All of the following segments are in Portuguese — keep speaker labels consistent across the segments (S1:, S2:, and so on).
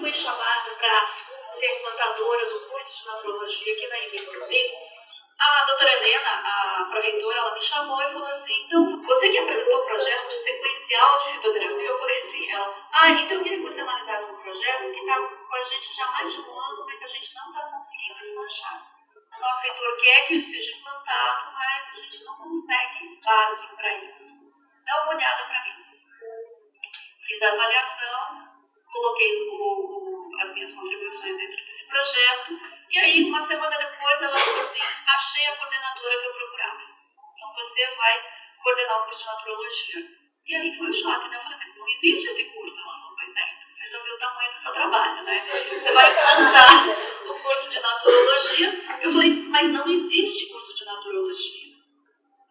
S1: fui chamada para ser plantadora do curso de naturologia aqui na IMB, a doutora Helena, a pró-reitora, ela me chamou e falou assim, então, você que apresentou o projeto de sequencial de fitoterapia, eu falei assim, então eu queria que você analisasse um projeto que está com a gente já há mais de um ano, mas a gente não está conseguindo deslanchar. O nosso reitor quer que ele seja implantado, mas a gente não consegue base para isso. Dá uma olhada para mim. Fiz a avaliação, coloquei as minhas contribuições dentro desse projeto, e aí, uma semana depois, ela falou assim, achei a coordenadora que eu procurava. Então, você vai coordenar o curso de naturologia. E aí foi um choque, né? Eu falei, mas não existe esse curso. Ela falou, pois é, você já viu o tamanho do seu trabalho, né? Você vai implantar o curso de naturologia. Eu falei, mas não existe curso de naturologia.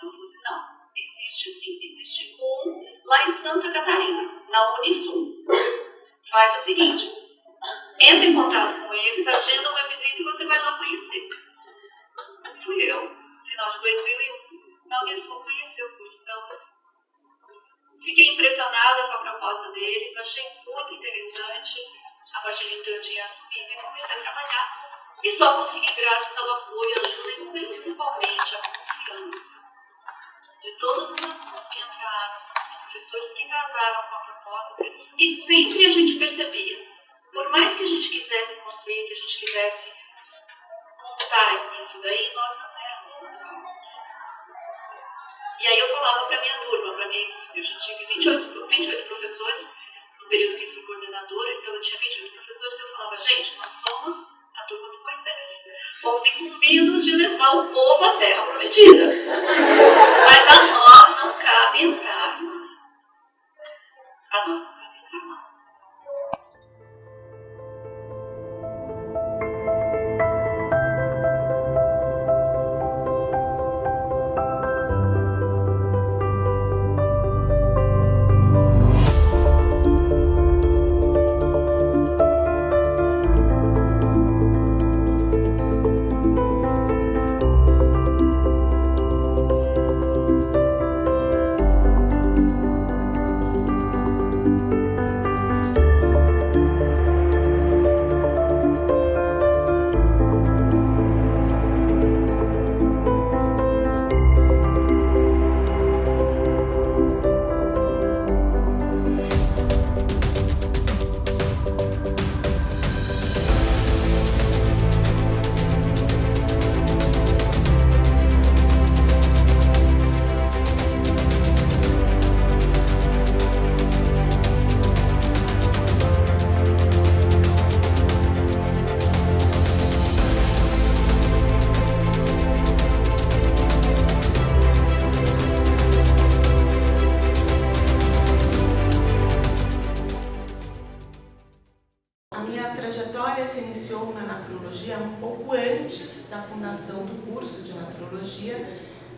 S1: Ela falou assim, não, existe sim, existe um lá em Santa Catarina, na Unisul. Faz o seguinte, entra em contato com eles, agenda uma visita e você vai lá conhecer. Fui eu, no final de 2001, na Unisul, conhecer o curso da Unisul. Fiquei impressionada com a proposta deles, achei muito interessante. A partir de então eu tinha assumido e comecei a trabalhar. E só consegui graças ao apoio, ajuda e principalmente a confiança de todos os alunos que entraram, os professores que casaram com a proposta. E sempre a gente percebia, por mais que a gente quisesse construir, que a gente quisesse montar isso daí, nós não éramos naturólogos. E aí eu falava para a minha turma, para a minha equipe, eu já tive 28 professores, no período que fui coordenadora, então eu tinha 28 professores, e eu falava, gente, nós somos a turma do Moisés. Fomos incumbidos de levar o povo à terra prometida. Mas a nós não cabe entrar. A nós não cabe entrar, não.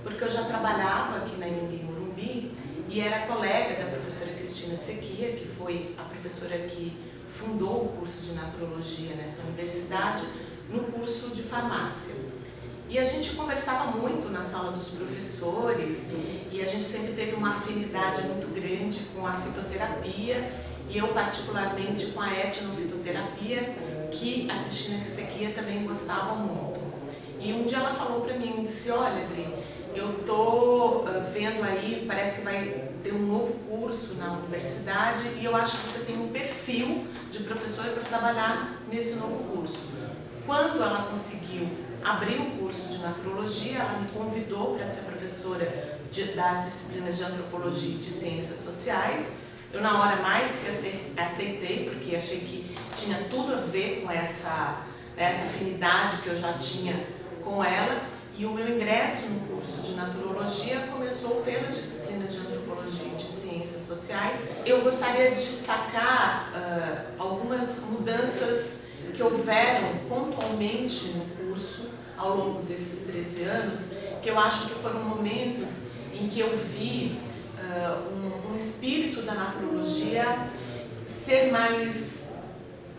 S2: Porque eu já trabalhava aqui na IMB Morumbi e era colega da professora Cristina Sequia, que foi a professora que fundou o curso de naturologia nessa universidade, no curso de farmácia. E a gente conversava muito na sala dos professores e a gente sempre teve uma afinidade muito grande com a fitoterapia e eu particularmente com a etnofitoterapia, que a Cristina Sequia também gostava muito. E um dia ela falou para mim, disse, olha, Adri, eu estou vendo aí, parece que vai ter um novo curso na universidade e eu acho que você tem um perfil de professor para trabalhar nesse novo curso. Quando ela conseguiu abrir o curso de naturologia, ela me convidou para ser professora das disciplinas de antropologia e de ciências sociais. Eu na hora mais que aceitei, porque achei que tinha tudo a ver com essa afinidade que eu já tinha com ela. E o meu ingresso no curso de naturologia começou pelas disciplinas de antropologia e de ciências sociais. Eu gostaria de destacar algumas mudanças que houveram pontualmente no curso ao longo desses 13 anos, que eu acho que foram momentos em que eu vi um espírito da naturologia ser mais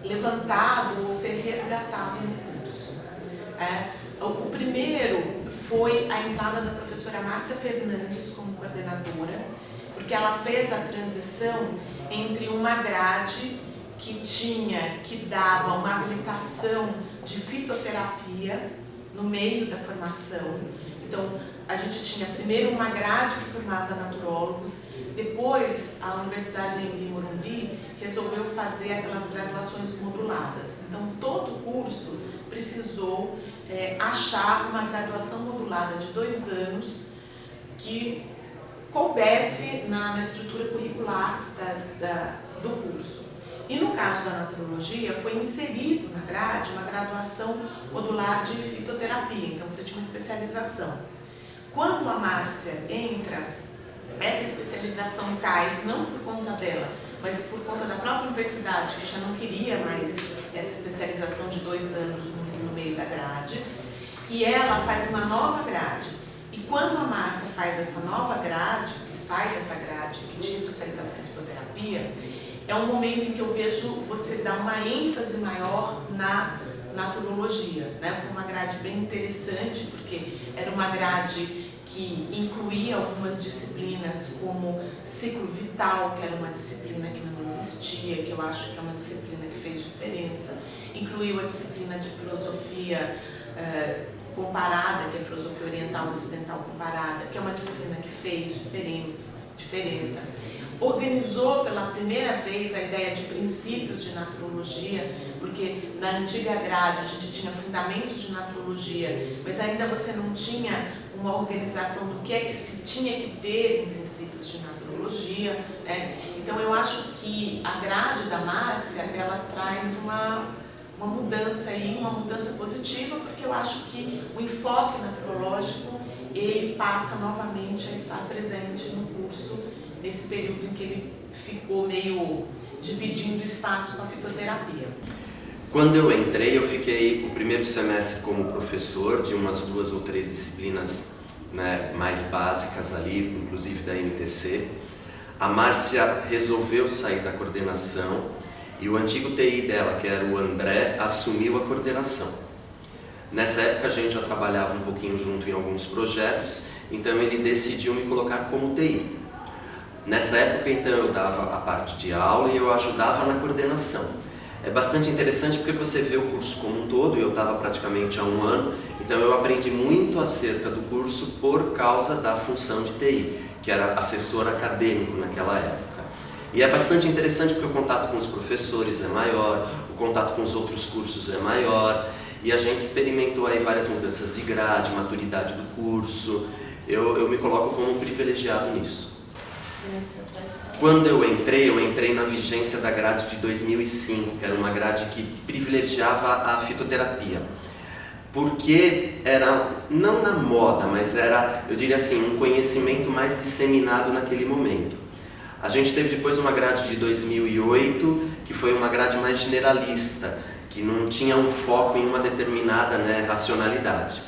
S2: levantado ou ser resgatado no curso. O primeiro foi a entrada da professora Márcia Fernandes como coordenadora, porque ela fez a transição entre uma grade que dava uma habilitação de fitoterapia no meio da formação. Então, a gente tinha primeiro uma grade que formava naturólogos, depois a Universidade de Morumbi resolveu fazer aquelas graduações moduladas. Então, todo curso precisou achar uma graduação modulada de 2 anos que coubesse na estrutura curricular do curso. E no caso da naturologia, foi inserido na grade uma graduação modular de fitoterapia, então você tinha uma especialização. Quando a Márcia entra, essa especialização cai, não por conta dela, mas por conta da própria universidade, que já não queria mais essa especialização de 2 anos no meio da grade, e ela faz uma nova grade. E quando a Márcia faz essa nova grade, que sai dessa grade, que tinha especialização em fitoterapia, é um momento em que eu vejo você dar uma ênfase maior na naturologia, né? Foi uma grade bem interessante, porque era uma grade que incluía algumas disciplinas como ciclo vital, que era uma disciplina que não existia, que eu acho que é uma disciplina que fez diferença. Incluiu a disciplina de filosofia comparada, que é a filosofia oriental e ocidental comparada, que é uma disciplina que fez diferença. Organizou pela primeira vez a ideia de princípios de naturologia, porque na antiga grade a gente tinha fundamentos de naturologia, mas ainda você não tinha uma organização do que é que se tinha que ter em princípios de naturologia, né? Então eu acho que a grade da Márcia, ela traz uma mudança aí, uma mudança positiva, porque eu acho que o enfoque naturológico, ele passa novamente a estar presente no curso, nesse período em que ele ficou meio dividindo espaço com a fitoterapia.
S3: Quando eu entrei, eu fiquei o primeiro semestre como professor de umas 2 ou 3 disciplinas, né, mais básicas ali, inclusive da MTC. A Márcia resolveu sair da coordenação e o antigo TI dela, que era o André, assumiu a coordenação. Nessa época a gente já trabalhava um pouquinho junto em alguns projetos, então ele decidiu me colocar como TI. Nessa época, então, eu dava a parte de aula e eu ajudava na coordenação. É bastante interessante porque você vê o curso como um todo, e eu estava praticamente há 1 ano, então eu aprendi muito acerca do curso por causa da função de TI, que era assessor acadêmico naquela época. E é bastante interessante porque o contato com os professores é maior, o contato com os outros cursos é maior, e a gente experimentou aí várias mudanças de grade, maturidade do curso. Eu me coloco como privilegiado nisso. Quando eu entrei na vigência da grade de 2005, que era uma grade que privilegiava a fitoterapia. Porque era, não na moda, mas era, eu diria assim, um conhecimento mais disseminado naquele momento. A gente teve depois uma grade de 2008, que foi uma grade mais generalista, que não tinha um foco em uma determinada, né, racionalidade.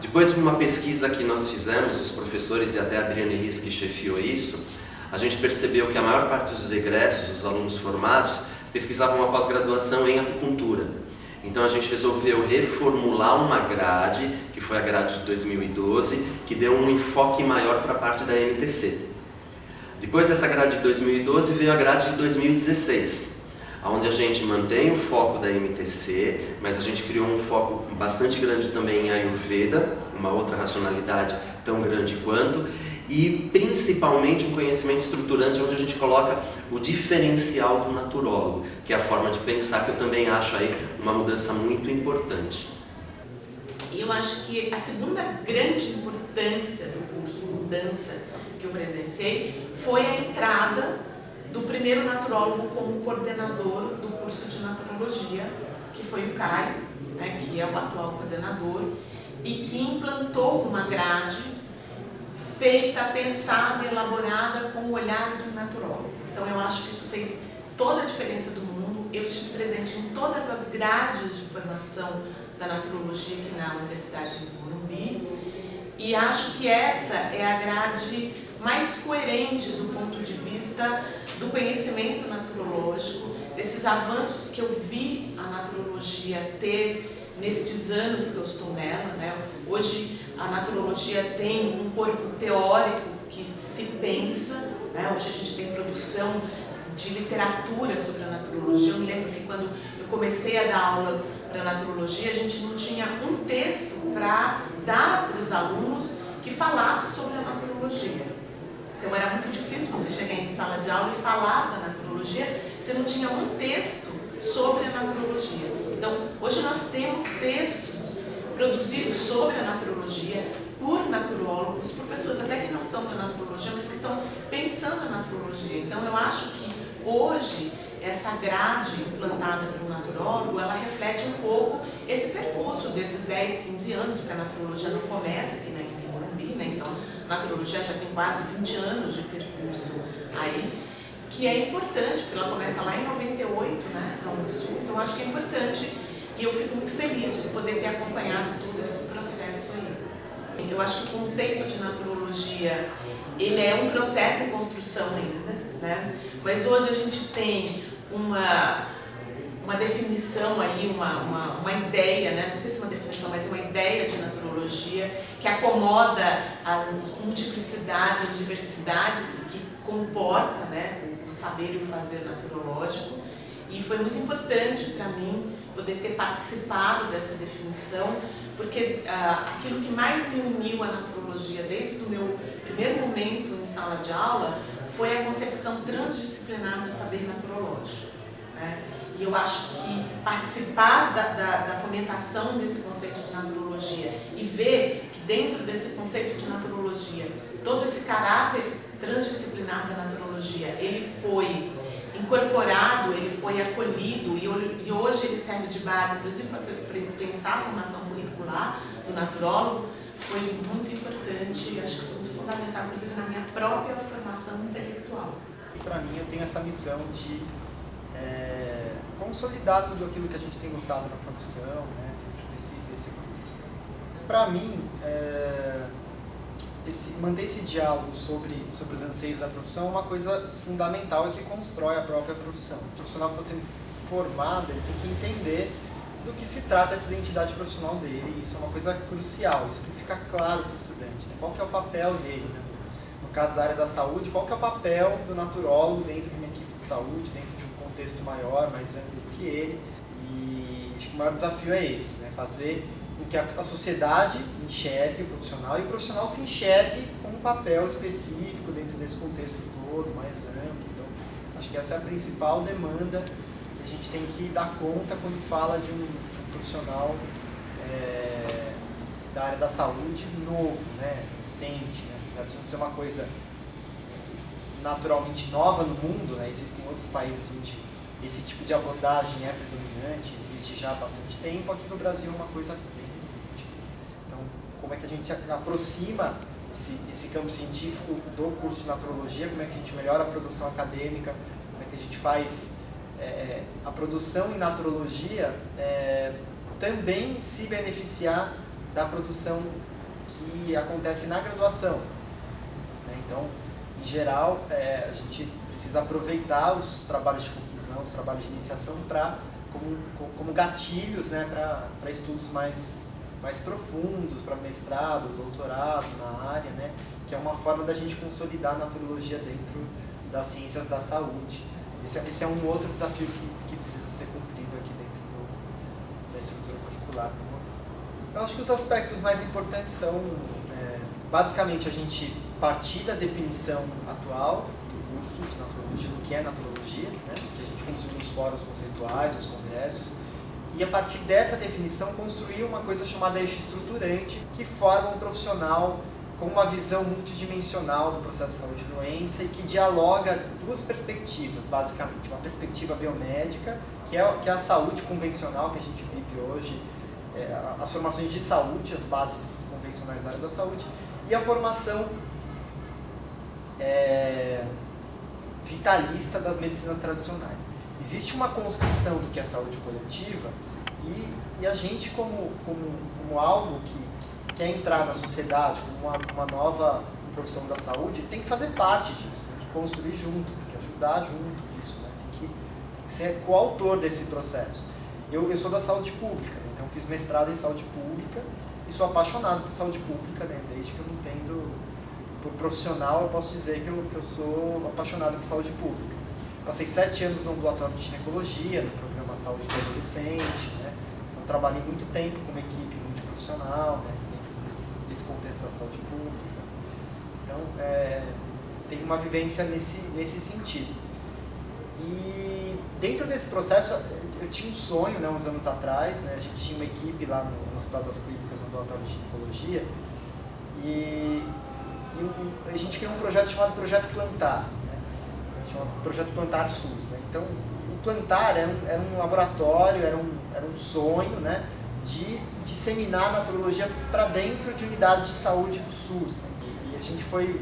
S3: Depois de uma pesquisa que nós fizemos, os professores e até a Adriana Elis que chefiou isso, a gente percebeu que a maior parte dos egressos, os alunos formados, pesquisavam uma pós-graduação em acupuntura. Então a gente resolveu reformular uma grade, que foi a grade de 2012, que deu um enfoque maior para a parte da MTC. Depois dessa grade de 2012 veio a grade de 2016, onde a gente mantém o foco da MTC, mas a gente criou um foco bastante grande também em Ayurveda, uma outra racionalidade tão grande quanto, e principalmente um conhecimento estruturante onde a gente coloca o diferencial do naturólogo, que é a forma de pensar, que eu também acho aí uma mudança muito importante.
S2: E eu acho que a segunda grande importância do curso, mudança que eu presenciei, foi a entrada do primeiro naturólogo como coordenador do curso de naturologia, que foi o Caio, né, que é o atual coordenador, e que implantou uma grade feita, pensada, elaborada com o olhar do naturólogo. Então eu acho que isso fez toda a diferença do mundo. Eu estive presente em todas as grades de formação da naturologia aqui na Universidade de Morumbi, e acho que essa é a grade mais coerente do ponto de vista do conhecimento naturológico, desses avanços que eu vi a naturologia ter nestes anos que eu estou nela, né? Hoje a naturologia tem um corpo teórico que se pensa, né? Hoje a gente tem produção de literatura sobre a naturologia. Eu me lembro que quando eu comecei a dar aula para naturologia, a gente não tinha um texto para dar para os alunos que falasse sobre a naturologia. Então era muito difícil você chegar em sala de aula e falar da naturologia, você não tinha um texto sobre a naturologia. Então hoje nós temos textos produzidos sobre a naturologia por naturólogos, por pessoas até que não são da naturologia, mas que estão pensando a naturologia. Então eu acho que hoje essa grade implantada pelo naturólogo, ela reflete um pouco esse percurso desses 10, 15 anos, porque a naturologia não começa aqui na Morumbi, né? Então a naturologia já tem quase 20 anos de percurso aí, que é importante, porque ela começa lá em 98, né, na Unisul. Então eu acho que é importante e eu fico muito feliz de poder ter acompanhado todo esse processo aí. Eu acho que o conceito de naturologia, ele é um processo em construção ainda, né? Mas hoje a gente tem uma definição aí, uma ideia, né? Não sei se é uma definição, mas uma ideia de naturologia que acomoda as multiplicidades, as diversidades que comporta, né, o saber e o fazer naturológico. E foi muito importante para mim poder ter participado dessa definição, porque aquilo que mais me uniu à naturologia desde o meu primeiro momento em sala de aula foi a concepção transdisciplinar do saber naturológico, né? E eu acho que participar da fomentação desse conceito de naturologia e ver que dentro desse conceito de naturologia, todo esse caráter transdisciplinar da naturologia, ele foi incorporado, ele foi acolhido e hoje ele serve de base, inclusive para pensar a formação curricular do naturólogo, foi muito importante, acho que foi muito fundamental, inclusive na minha própria formação intelectual.
S4: E para mim eu tenho essa missão de consolidar tudo aquilo que a gente tem lutado na profissão, né, dentro desse curso. Para mim, manter esse diálogo sobre os anseios da profissão é uma coisa fundamental e que constrói a própria profissão. O profissional que está sendo formado, ele tem que entender do que se trata essa identidade profissional dele, e isso é uma coisa crucial, isso tem que ficar claro para o estudante, né? Qual que é o papel dele, né? No caso da área da saúde, qual que é o papel do naturólogo dentro de uma equipe de saúde, dentro de um contexto maior, mais amplo do que ele, e acho que o maior desafio é esse, né? Fazer com que a sociedade enxergue o profissional e o profissional se enxergue com um papel específico dentro desse contexto todo, mais amplo. Então, acho que essa é a principal demanda que a gente tem que dar conta quando fala de um profissional da área da saúde novo, né, recente, né, apesar de não ser uma coisa naturalmente nova no mundo, né, existem outros países onde esse tipo de abordagem é predominante, existe já há bastante tempo, aqui no Brasil é uma coisa bem recente. Então, como é que a gente aproxima esse campo científico do curso de naturologia, como é que a gente melhora a produção acadêmica, como é que a gente faz a produção em naturologia também se beneficiar da produção que acontece na graduação, né? Então, em geral, a gente precisa aproveitar os trabalhos de conclusão, os trabalhos de iniciação como gatilhos, né, para estudos mais profundos, para mestrado, doutorado na área, né, que é uma forma da gente consolidar a naturologia dentro das ciências da saúde. Esse é um outro desafio que precisa ser cumprido aqui dentro da estrutura curricular. Eu acho que os aspectos mais importantes são, basicamente, a gente partir da definição atual do curso de naturologia, do que é naturologia, né, que a gente construiu nos fóruns conceituais, nos congressos, e a partir dessa definição construir uma coisa chamada eixo estruturante, que forma um profissional com uma visão multidimensional do processo de saúde e doença e que dialoga duas perspectivas, basicamente. Uma perspectiva biomédica, que é a saúde convencional que a gente vive hoje, as formações de saúde, as bases convencionais da área da saúde, e a formação vitalista das medicinas tradicionais. Existe uma construção do que é saúde coletiva e a gente, como algo que quer entrar na sociedade, como uma nova profissão da saúde, tem que fazer parte disso, tem que construir junto, tem que ajudar junto disso, né? Tem que ser coautor desse processo. Eu sou da saúde pública, né? Então fiz mestrado em saúde pública e sou apaixonado por saúde pública, né? Desde que eu me entendo por profissional, eu posso dizer que eu sou apaixonado por saúde pública. passei 7 anos no ambulatório de ginecologia, no programa Saúde do Adolescente, né? Então trabalhei muito tempo com uma equipe multiprofissional, né? Dentro desse contexto da saúde pública. Então, tem uma vivência nesse sentido. E dentro desse processo, eu tinha um sonho, né, uns anos atrás, né? A gente tinha uma equipe lá no Hospital das Clínicas, no ambulatório de ginecologia, e a gente criou um projeto chamado Projeto Plantar, né? Chama Projeto Plantar SUS, né? Então, o Plantar era um laboratório, era um sonho, né, de disseminar a naturologia para dentro de unidades de saúde do SUS, né? E a gente foi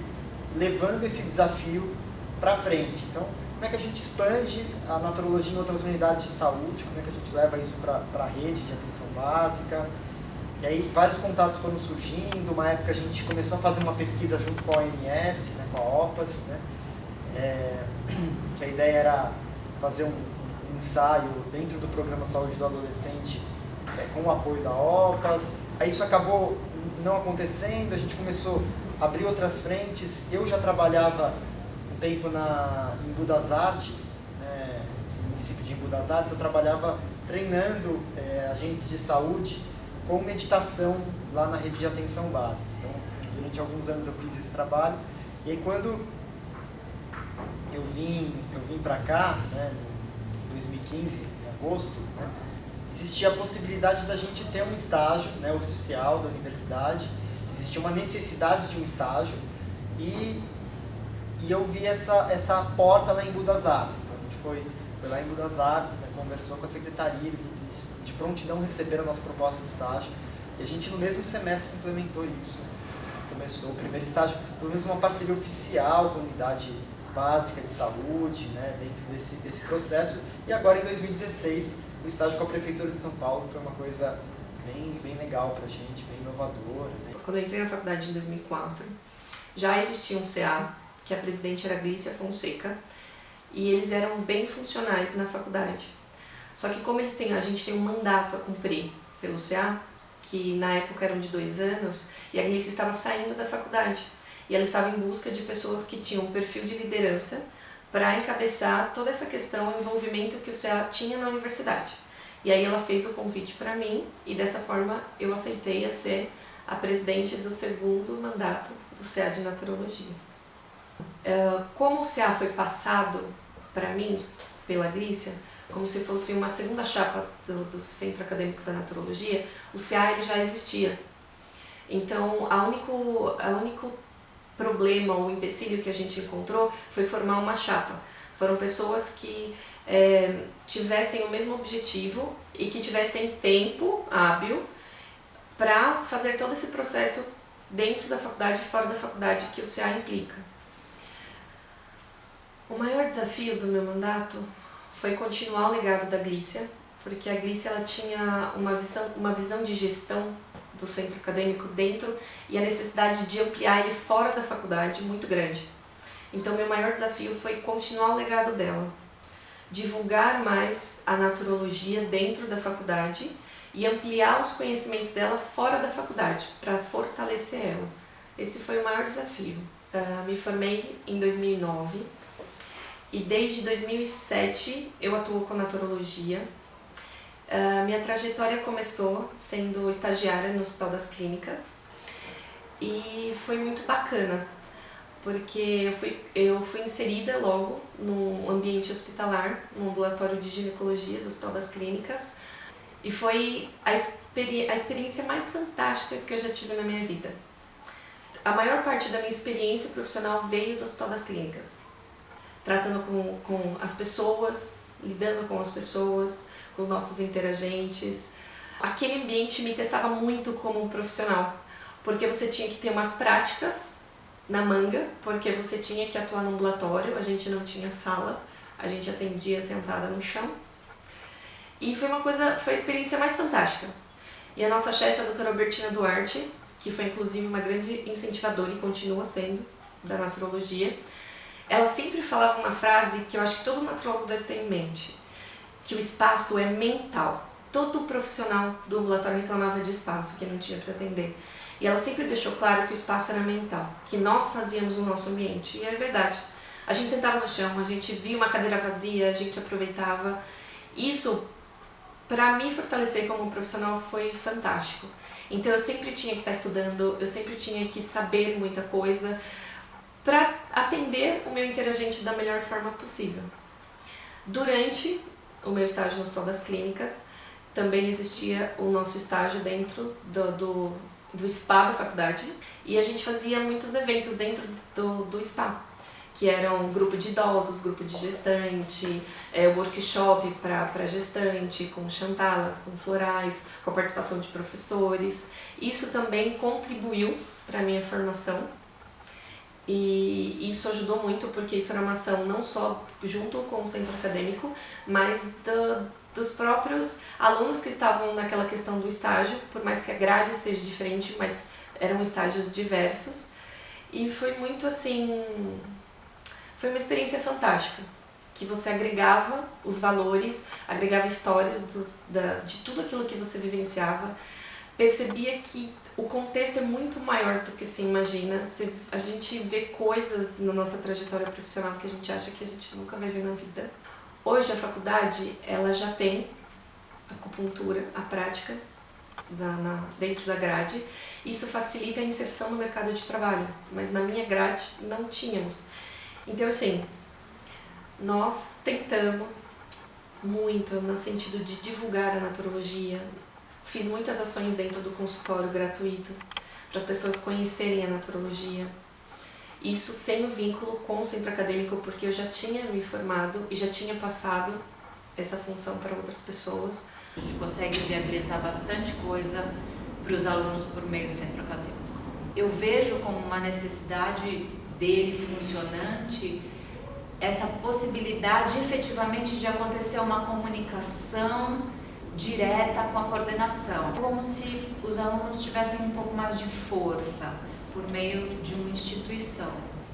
S4: levando esse desafio para frente. Então, como é que a gente expande a naturologia em outras unidades de saúde, como é que a gente leva isso para a rede de atenção básica. E aí vários contatos foram surgindo, uma época a gente começou a fazer uma pesquisa junto com a OMS, né, com a OPAS, né, que a ideia era fazer um ensaio dentro do programa Saúde do Adolescente com o apoio da OPAS. Aí isso acabou não acontecendo, a gente começou a abrir outras frentes. Eu já trabalhava um tempo em Embu das Artes, né, no município de Embu das Artes, eu trabalhava treinando agentes de saúde com meditação lá na rede de atenção básica. Então, durante alguns anos eu fiz esse trabalho. E aí quando eu vim para cá, né, em 2015, em agosto, né, existia a possibilidade da gente ter um estágio, né, oficial da universidade, existia uma necessidade de um estágio, e eu vi essa porta lá em Embu das Artes. Então a gente foi lá em Embu das Artes, né, conversou com a secretaria, eles de prontidão receberam a nossa proposta de estágio, e a gente no mesmo semestre implementou isso. Começou o primeiro estágio, pelo menos uma parceria oficial com a unidade básica de saúde, né, dentro desse processo. E agora em 2016, o estágio com a Prefeitura de São Paulo foi uma coisa bem legal pra gente, bem inovadora. Né?
S5: Quando eu entrei na faculdade em 2004, já existia um CA, que a presidente era Glícia Fonseca, e eles eram bem funcionais na faculdade. Só que como a gente tem um mandato a cumprir pelo CA, que na época eram de 2 anos, e a Glícia estava saindo da faculdade. E ela estava em busca de pessoas que tinham um perfil de liderança para encabeçar toda essa questão, o envolvimento que o CA tinha na universidade. E aí ela fez o convite para mim, e dessa forma eu aceitei a ser a presidente do 2º mandato do CA de Naturologia. Como o CA foi passado para mim pela Glícia, como se fosse uma segunda chapa do Centro Acadêmico da Naturologia, o CA ele já existia. Então, o único problema ou empecilho que a gente encontrou foi formar uma chapa. Foram pessoas que tivessem o mesmo objetivo e que tivessem tempo hábil para fazer todo esse processo dentro da faculdade e fora da faculdade que o CA implica. O maior desafio do meu mandato foi continuar o legado da Glícia, porque a Glícia ela tinha uma visão de gestão do centro acadêmico dentro e a necessidade de ampliar ele fora da faculdade muito grande. Então, meu maior desafio foi continuar o legado dela, divulgar mais a naturologia dentro da faculdade e ampliar os conhecimentos dela fora da faculdade, para fortalecer ela. Esse foi o maior desafio. Me formei em 2009 e desde 2007 eu atuo com naturologia. Minha trajetória começou sendo estagiária no Hospital das Clínicas e foi muito bacana, porque eu fui inserida logo no ambiente hospitalar, no ambulatório de ginecologia do Hospital das Clínicas, e foi a experiência mais fantástica que eu já tive na minha vida. A maior parte da minha experiência profissional veio do Hospital das Clínicas, tratando com as pessoas, lidando com as pessoas, com os nossos interagentes. Aquele ambiente me testava muito como um profissional, porque você tinha que ter umas práticas na manga, porque você tinha que atuar no ambulatório, a gente não tinha sala, a gente atendia sentada no chão. E foi a experiência mais fantástica. E a nossa chefe, a doutora Albertina Duarte, que foi inclusive uma grande incentivadora e continua sendo da naturologia, ela sempre falava uma frase que eu acho que todo naturólogo deve ter em mente, que o espaço é mental. Todo profissional do ambulatório reclamava de espaço, que não tinha para atender. E ela sempre deixou claro que o espaço era mental, que nós fazíamos o nosso ambiente. E é verdade. A gente sentava no chão, a gente via uma cadeira vazia, a gente aproveitava. Isso, para me fortalecer como profissional, foi fantástico. Então eu sempre tinha que estar estudando, eu sempre tinha que saber muita coisa para atender o meu interagente da melhor forma possível. Durante o meu estágio no Hospital das Clínicas, também existia o nosso estágio dentro do spa da faculdade, e a gente fazia muitos eventos dentro do spa, que eram grupo de idosos, grupo de gestante, workshop para gestante, com chantalas, com florais, com a participação de professores. Isso também contribuiu para a minha formação, e isso ajudou muito porque isso era uma ação não só junto com o centro acadêmico, mas dos próprios alunos que estavam naquela questão do estágio, por mais que a grade esteja diferente, mas eram estágios diversos. E foi muito assim, foi uma experiência fantástica, que você agregava os valores, agregava histórias de tudo aquilo que você vivenciava, percebia que o contexto é muito maior do que se imagina. A gente vê coisas na nossa trajetória profissional que a gente acha que a gente nunca vai ver na vida. Hoje a faculdade ela já tem acupuntura, a prática, dentro da grade. Isso facilita a inserção no mercado de trabalho, mas na minha grade não tínhamos. Então assim, nós tentamos muito no sentido de divulgar a naturologia. Fiz muitas ações dentro do consultório gratuito para as pessoas conhecerem a naturologia. Isso sem o vínculo com o centro acadêmico, porque eu já tinha me formado e já tinha passado essa função para outras pessoas.
S6: A gente consegue viabilizar bastante coisa para os alunos por meio do centro acadêmico. Eu vejo como uma necessidade dele funcionante essa possibilidade efetivamente de acontecer uma comunicação direta com a coordenação, como se os alunos tivessem um pouco mais de força por meio de uma instituição.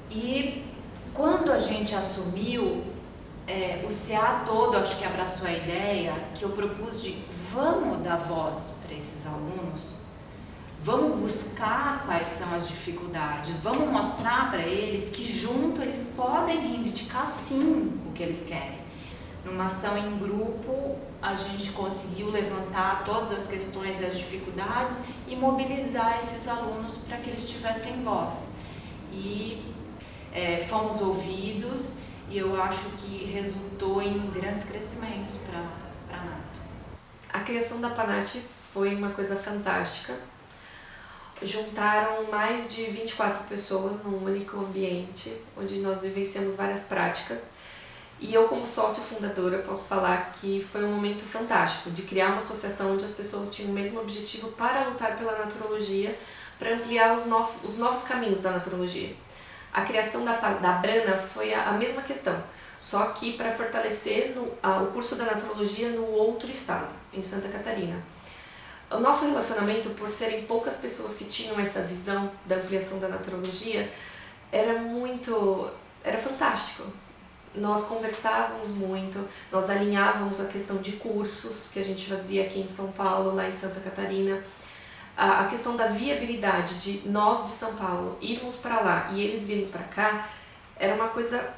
S6: E quando a gente assumiu, o CA todo, acho que abraçou a ideia que eu propus de vamos dar voz para esses alunos, vamos buscar quais são as dificuldades, vamos mostrar para eles que junto eles podem reivindicar sim o que eles querem. Numa ação em grupo, a gente conseguiu levantar todas as questões e as dificuldades e mobilizar esses alunos para que eles tivessem voz. E fomos ouvidos e eu acho que resultou em grandes crescimentos para a Nato.
S5: A criação da PANAT foi uma coisa fantástica. Juntaram mais de 24 pessoas num único ambiente, onde nós vivenciamos várias práticas. E eu, como sócio fundadora, posso falar que foi um momento fantástico de criar uma associação onde as pessoas tinham o mesmo objetivo para lutar pela naturologia, para ampliar os novos caminhos da naturologia. A criação da Brana foi a mesma questão, só que para fortalecer o curso da naturologia no outro estado, em Santa Catarina. O nosso relacionamento, por serem poucas pessoas que tinham essa visão da ampliação da naturologia, era fantástico. Nós conversávamos muito, nós alinhávamos a questão de cursos que a gente fazia aqui em São Paulo, lá em Santa Catarina. A questão da viabilidade de nós de São Paulo irmos para lá e eles virem para cá era uma coisa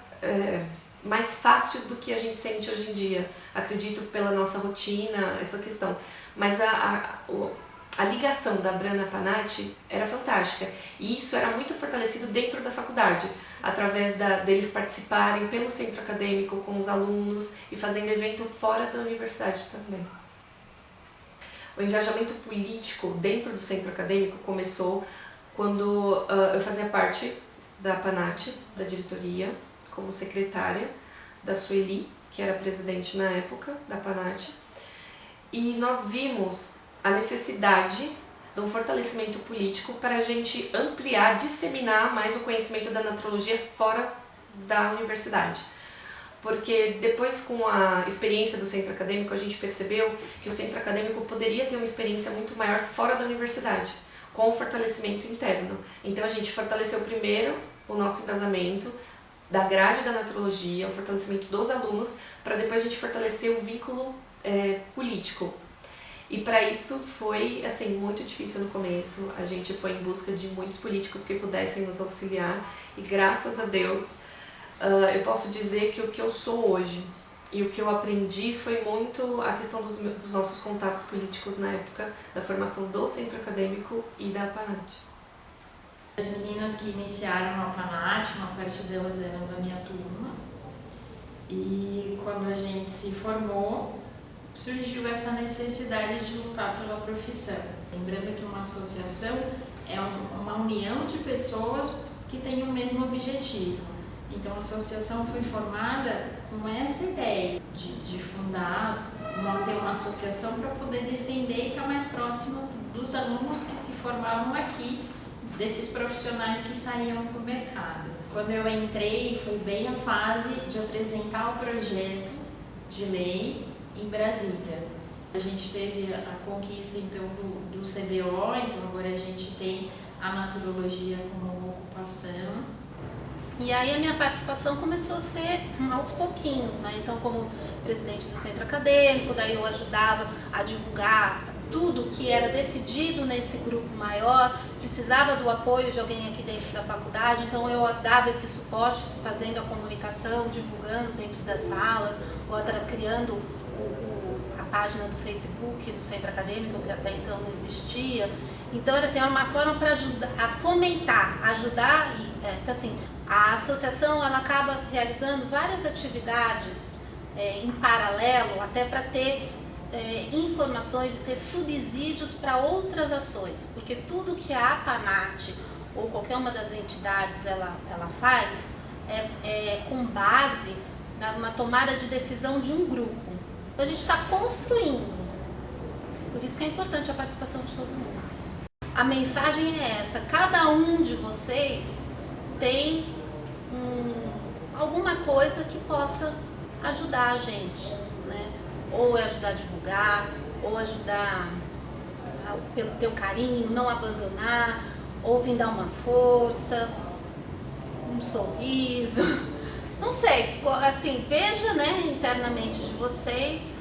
S5: mais fácil do que a gente sente hoje em dia. Acredito pela nossa rotina, essa questão. Mas a ligação da Brana PANAT era fantástica e isso era muito fortalecido dentro da faculdade, através deles participarem pelo centro acadêmico com os alunos e fazendo evento fora da universidade também. O engajamento político dentro do centro acadêmico começou quando eu fazia parte da PANAT, da diretoria, como secretária da Sueli, que era presidente na época da PANAT, e nós vimos a necessidade de um fortalecimento político para a gente ampliar, disseminar mais o conhecimento da naturologia fora da universidade. Porque depois, com a experiência do centro acadêmico, a gente percebeu que o centro acadêmico poderia ter uma experiência muito maior fora da universidade, com o fortalecimento interno. Então a gente fortaleceu primeiro o nosso embasamento da grade da naturologia, o fortalecimento dos alunos, para depois a gente fortalecer o vínculo político. E para isso foi assim, muito difícil no começo. A gente foi em busca de muitos políticos que pudessem nos auxiliar e graças a Deus eu posso dizer que o que eu sou hoje e o que eu aprendi foi muito a questão dos nossos contatos políticos na época da formação do centro acadêmico e da APANAT.
S7: As meninas que iniciaram a APANAT, uma parte delas eram da minha turma, e quando a gente se formou, surgiu essa necessidade de lutar pela profissão. Lembrando que uma associação é uma união de pessoas que têm o mesmo objetivo. Então a associação foi formada com essa ideia de fundar, manter uma associação para poder defender e estar mais próximo dos alunos que se formavam aqui, desses profissionais que saíam para o mercado. Quando eu entrei, foi bem a fase de apresentar o projeto de lei em Brasília. A gente teve a conquista então do CBO, então agora a gente tem a naturologia como ocupação.
S8: E aí a minha participação começou a ser aos pouquinhos, né? Então, como presidente do centro acadêmico, daí eu ajudava a divulgar tudo que era decidido nesse grupo maior, precisava do apoio de alguém aqui dentro da faculdade, então eu dava esse suporte, fazendo a comunicação, divulgando dentro das salas, ou criando a página do Facebook do centro acadêmico, que até então não existia. Então era assim, uma forma para ajudar a fomentar, ajudar. Então assim, a associação ela acaba realizando várias atividades em paralelo, até para ter informações e ter subsídios para outras ações, porque tudo que a APANAT ou qualquer uma das entidades ela faz é com base numa tomada de decisão de um grupo. Então a gente está construindo, por isso que é importante a participação de todo mundo. A mensagem é essa: cada um de vocês tem alguma coisa que possa ajudar a gente, né? Ou ajudar a divulgar, ou ajudar pelo teu carinho, não abandonar, ou vir dar uma força, um sorriso, não sei, assim, veja, né, internamente de vocês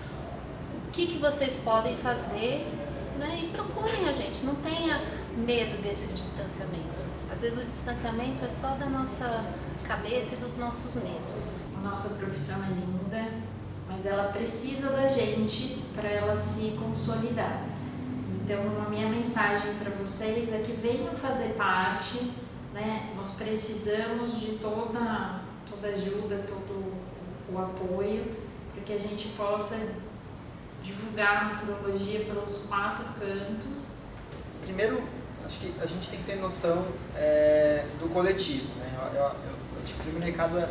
S8: o que vocês podem fazer, né, e procurem a gente, não tenha medo desse distanciamento. Às vezes o distanciamento é só da nossa cabeça e dos nossos medos.
S7: A nossa profissão é linda, mas ela precisa da gente para ela se consolidar. Então, a minha mensagem para vocês é que venham fazer parte, né? Nós precisamos de toda ajuda, todo o apoio, para que a gente possa divulgar a naturologia pelos 4 cantos.
S4: Primeiro, acho que a gente tem que ter noção do coletivo, né? Eu acho que o primeiro recado é: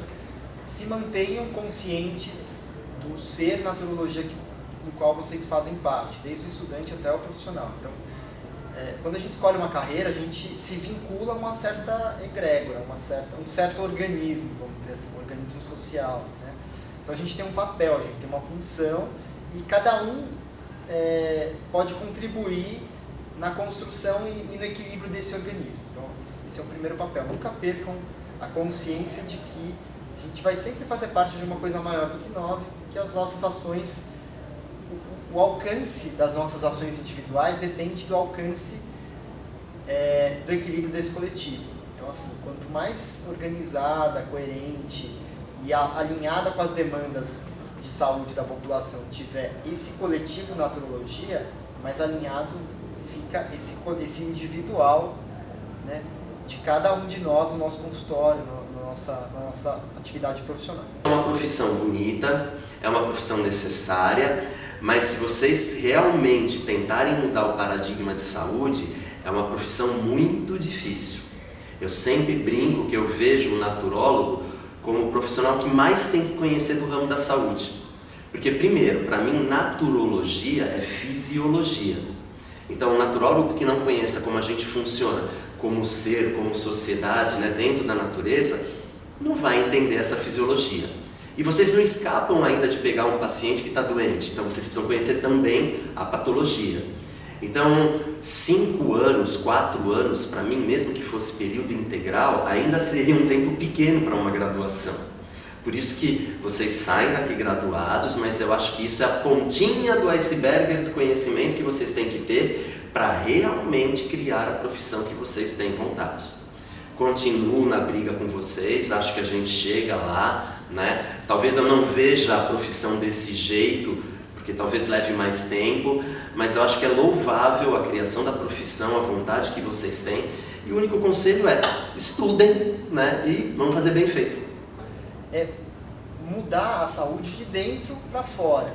S4: se mantenham conscientes do ser naturologia do qual vocês fazem parte, desde o estudante até o profissional. Então, quando a gente escolhe uma carreira, a gente se vincula a uma certa egrégora, um certo organismo, vamos dizer assim, um organismo social, né? Então a gente tem um papel, a gente tem uma função, e cada um pode contribuir na construção e no equilíbrio desse organismo. Então esse é o primeiro papel. Nunca percam a consciência de que a gente vai sempre fazer parte de uma coisa maior do que nós, e que as nossas ações, o alcance das nossas ações individuais depende do alcance do equilíbrio desse coletivo. Então, assim, quanto mais organizada, coerente e alinhada com as demandas de saúde da população tiver esse coletivo naturologia, mais alinhado fica esse individual, né, de cada um de nós no nosso consultório, na nossa atividade profissional.
S3: É uma profissão bonita, é uma profissão necessária, mas se vocês realmente tentarem mudar o paradigma de saúde, é uma profissão muito difícil. Eu sempre brinco que eu vejo o naturólogo como o profissional que mais tem que conhecer do ramo da saúde. Porque, primeiro, para mim, naturologia é fisiologia. Então, o naturólogo que não conheça como a gente funciona, como ser, como sociedade, né, dentro da natureza, não vai entender essa fisiologia. E vocês não escapam ainda de pegar um paciente que está doente, então vocês precisam conhecer também a patologia. Então, 5 anos, 4 anos, para mim, mesmo que fosse período integral, ainda seria um tempo pequeno para uma graduação. Por isso que vocês saem daqui graduados, mas eu acho que isso é a pontinha do iceberg do conhecimento que vocês têm que ter para realmente criar a profissão que vocês têm vontade. continuo na briga com vocês, acho que a gente chega lá, né? Talvez eu não veja a profissão desse jeito, porque talvez leve mais tempo, mas eu acho que é louvável a criação da profissão, a vontade que vocês têm, e o único conselho é estudem, né? E vamos fazer bem feito.
S4: É mudar a saúde de dentro para fora,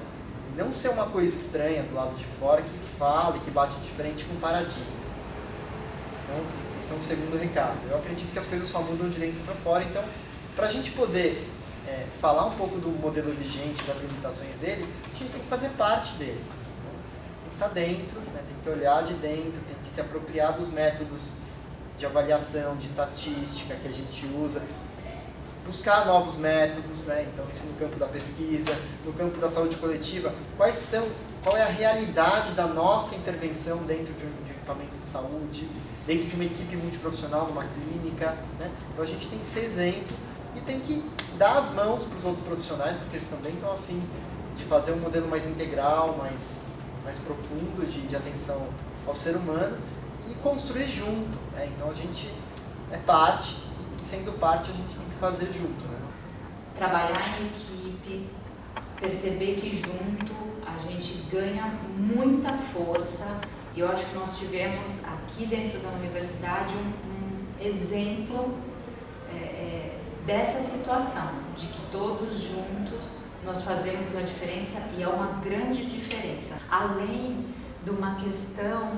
S4: não ser uma coisa estranha do lado de fora que fala e que bate de frente com paradigma. Então, esse é um segundo recado. Eu acredito que as coisas só mudam de dentro para fora, então, para a gente poder falar um pouco do modelo vigente, das limitações dele, a gente tem que fazer parte dele. Tem que estar dentro, né? Tem que olhar de dentro, tem que se apropriar dos métodos de avaliação, de estatística que a gente usa, buscar novos métodos, né? Então isso no campo da pesquisa, no campo da saúde coletiva, qual é a realidade da nossa intervenção dentro de um equipamento de saúde, dentro de uma equipe multiprofissional, numa clínica, né? Então a gente tem que ser exemplo e tem que dar as mãos para os outros profissionais, porque eles também estão a fim de fazer um modelo mais integral, mais profundo de atenção ao ser humano e construir junto, né? Então a gente é parte e sendo parte a gente tem que fazer junto, né?
S6: Trabalhar em equipe, perceber que junto a gente ganha muita força. E eu acho que nós tivemos aqui dentro da universidade um exemplo dessa situação, de que todos juntos nós fazemos a diferença, e é uma grande diferença. Além de uma questão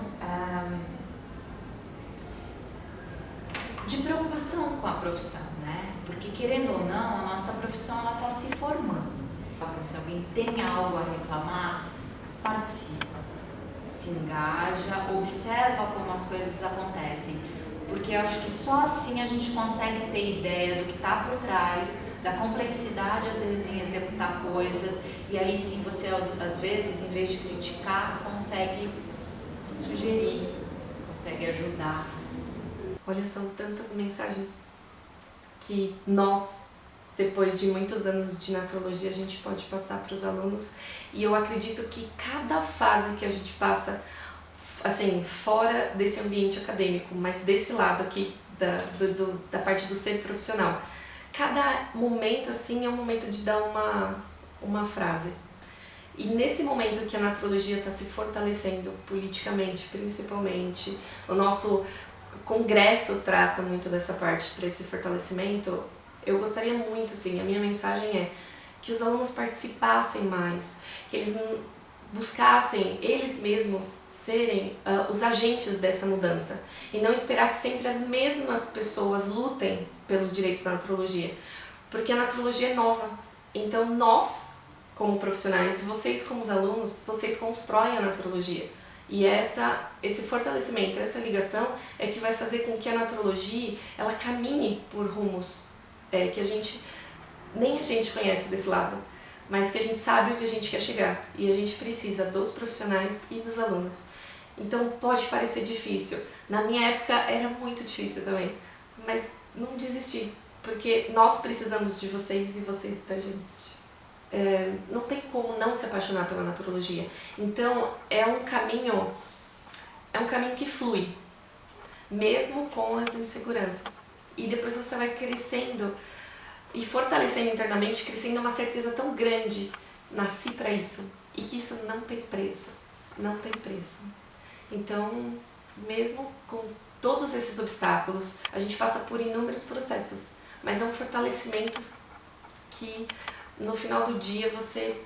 S6: de preocupação com a profissão, né? Porque, querendo ou não, a nossa profissão está se formando. Se alguém tem algo a reclamar, participa, se engaja, observa como as coisas acontecem. Porque eu acho que só assim a gente consegue ter ideia do que está por trás, da complexidade, às vezes, em executar coisas. E aí sim você, às vezes, em vez de criticar, consegue sugerir, consegue ajudar.
S5: Olha, são tantas mensagens que nós, depois de muitos anos de naturologia, a gente pode passar para os alunos. E eu acredito que cada fase que a gente passa, assim, fora desse ambiente acadêmico, mas desse lado aqui, da parte do ser profissional, cada momento, assim, é um momento de dar uma frase. E nesse momento que a naturologia está se fortalecendo politicamente, principalmente, o nosso congresso trata muito dessa parte para esse fortalecimento. Eu gostaria muito, sim, a minha mensagem é que os alunos participassem mais, que eles buscassem eles mesmos serem os agentes dessa mudança e não esperar que sempre as mesmas pessoas lutem pelos direitos da naturologia, porque a naturologia é nova. Então nós, como profissionais, e vocês como os alunos, vocês constroem a naturologia. E esse fortalecimento, essa ligação é que vai fazer com que a naturologia ela caminhe por rumos que nem a gente conhece desse lado, mas que a gente sabe o que a gente quer chegar. E a gente precisa dos profissionais e dos alunos. Então pode parecer difícil. Na minha época era muito difícil também, mas não desisti, porque nós precisamos de vocês e vocês da gente. Não tem como não se apaixonar pela naturologia. Então é um caminho que flui, mesmo com as inseguranças. E depois você vai crescendo e fortalecendo internamente, crescendo uma certeza tão grande, nasci para isso, e que isso não tem preço, não tem preço. Então, mesmo com todos esses obstáculos, a gente passa por inúmeros processos, mas é um fortalecimento que no final do dia você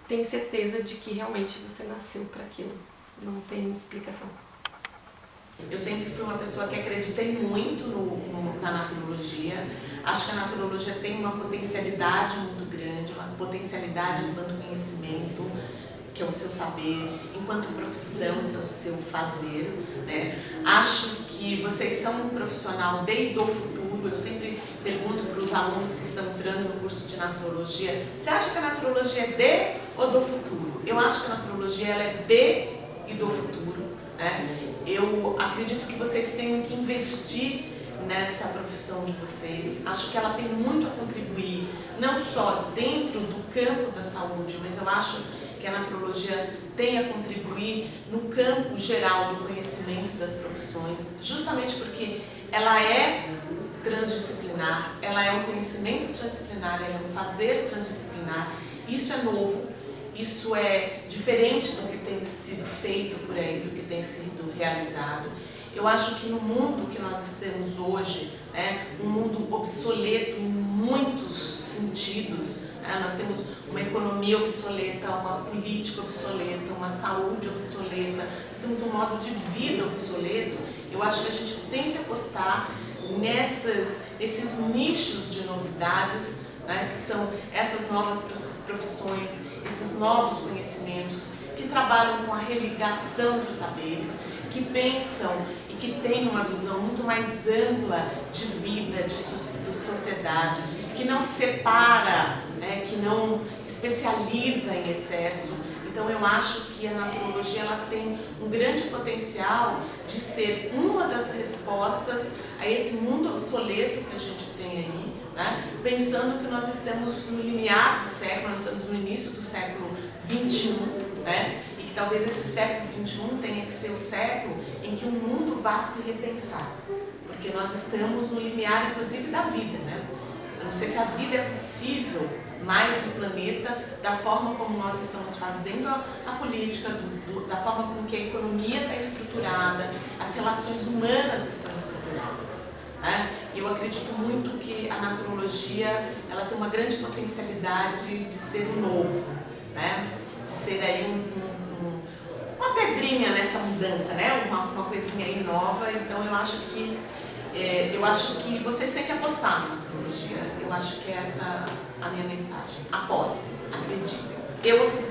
S5: tem certeza de que realmente você nasceu para aquilo, não tem explicação.
S2: Eu sempre fui uma pessoa que acreditei muito na naturologia. Acho que a naturologia tem uma potencialidade muito grande, uma potencialidade enquanto conhecimento, que é o seu saber, enquanto profissão, que é o seu fazer, né? Acho que vocês são um profissional de e do futuro. Eu sempre pergunto para os alunos que estão entrando no curso de naturologia: você acha que a naturologia é de ou do futuro? Eu acho que a naturologia ela é de e do futuro, né? Eu acredito que vocês tenham que investir nessa profissão de vocês. Acho que ela tem muito a contribuir, não só dentro do campo da saúde, mas eu acho que a naturologia tem a contribuir no campo geral do conhecimento das profissões, justamente porque ela é transdisciplinar, ela é um conhecimento transdisciplinar, ela é um fazer transdisciplinar. Isso é novo, isso é diferente do que tem sido feito por aí, do que tem sido realizado. Eu acho que no mundo que nós estamos hoje, um mundo obsoleto em muitos sentidos, nós temos uma economia obsoleta, uma política obsoleta, uma saúde obsoleta, nós temos um modo de vida obsoleto. Eu acho que a gente tem que apostar nesses nichos de novidades, que são essas novas profissões, esses novos conhecimentos, que trabalham com a religação dos saberes, que pensam e que têm uma visão muito mais ampla de vida, de sociedade, que não separa, que não especializa em excesso. Então eu acho que a naturologia ela tem um grande potencial de ser uma das respostas a esse mundo obsoleto que a gente tem aí, pensando que nós estamos no limiar do século, nós estamos no início do século XXI, e que talvez esse século XXI tenha que ser o século em que o mundo vá se repensar, porque nós estamos no limiar, inclusive, da vida, Eu não sei se a vida é possível mais no planeta, da forma como nós estamos fazendo a política, da forma como que a economia está estruturada, as relações humanas estão estruturadas. Eu acredito muito que a naturologia ela tem uma grande potencialidade de ser um novo, de ser aí uma pedrinha nessa mudança, uma coisinha aí nova. Então eu acho que vocês têm que apostar na naturologia. Eu acho que essa é a minha mensagem. Apostem, acreditem. Eu